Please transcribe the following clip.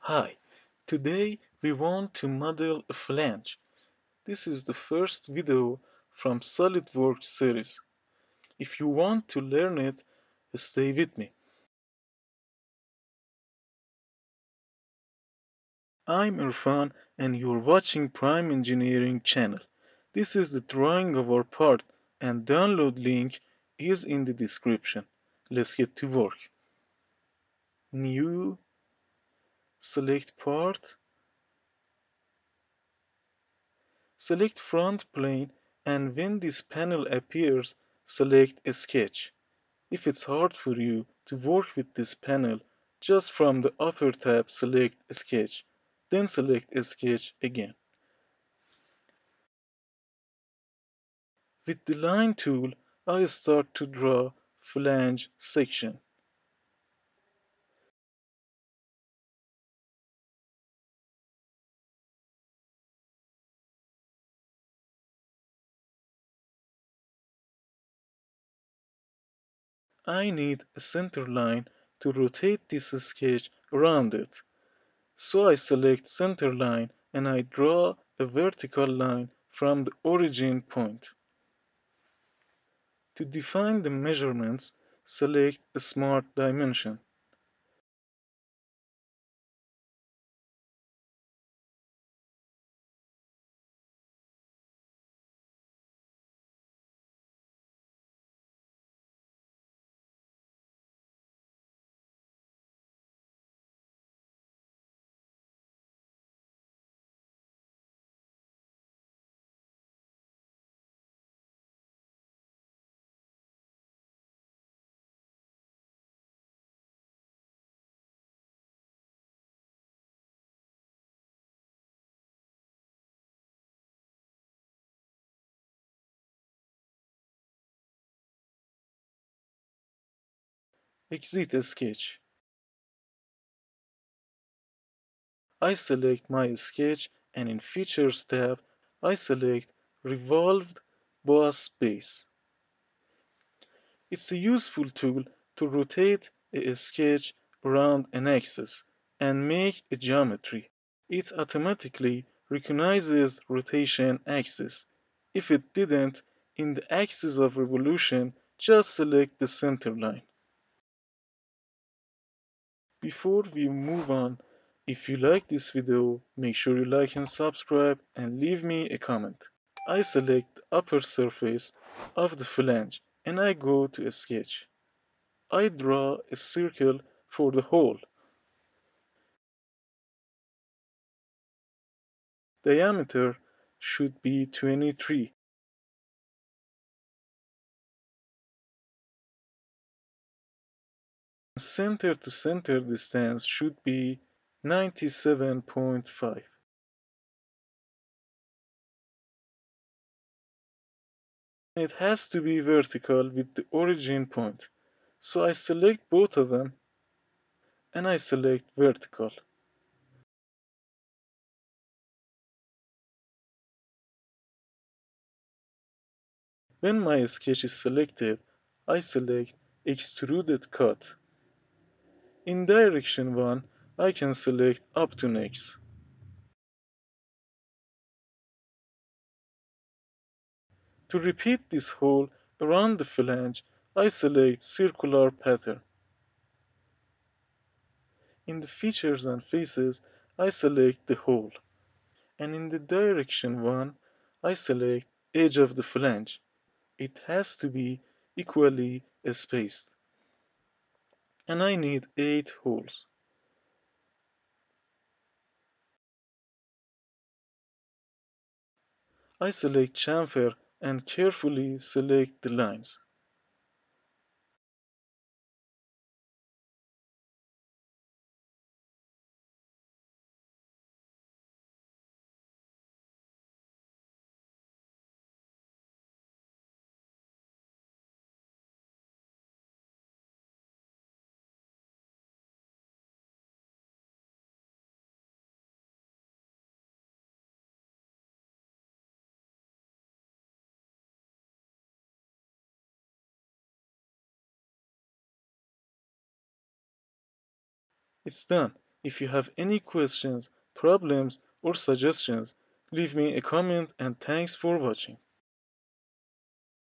Hi, today we want to model a flange. This is the first video from SOLIDWORKS series. If you want to learn it, stay with me. I'm Irfan and you're watching Prime Engineering channel. This is the drawing of our part and download link is in the description. Let's get to work. New, select part, select front plane, and when this panel appears, select sketch. If it's hard for you to work with this panel, just from the upper tab select Sketch, then select Sketch again. With the line tool, I start to draw flange section. I need a center line to rotate this sketch around it. So I select center line and I draw a vertical line from the origin point. To define the measurements, select a Smart Dimension. Exit Sketch. I select my sketch and in Features tab, I select Revolved Boss Base. It's a useful tool to rotate a sketch around an axis and make a geometry. It automatically recognizes rotation axis. If it didn't, in the axis of revolution, just select the center line. Before we move on, if you like this video, make sure you like and subscribe and leave me a comment. I select the upper surface of the flange and I go to sketch. I draw a circle for the hole. Diameter should be 23. Center to center distance should be 97.5. It has to be vertical with the origin point. So I select both of them and I select vertical. When my sketch is selected, I select Extruded Cut. In direction 1, I can select up to next. To repeat this hole around the flange, I select Circular Pattern. In the Features and Faces, I select the hole. And in the direction 1, I select Edge of the flange. It has to be equally spaced. And I need 8 holes. I select chamfer and carefully select the lines. It's done. If you have any questions, problems, or suggestions, leave me a comment and thanks for watching.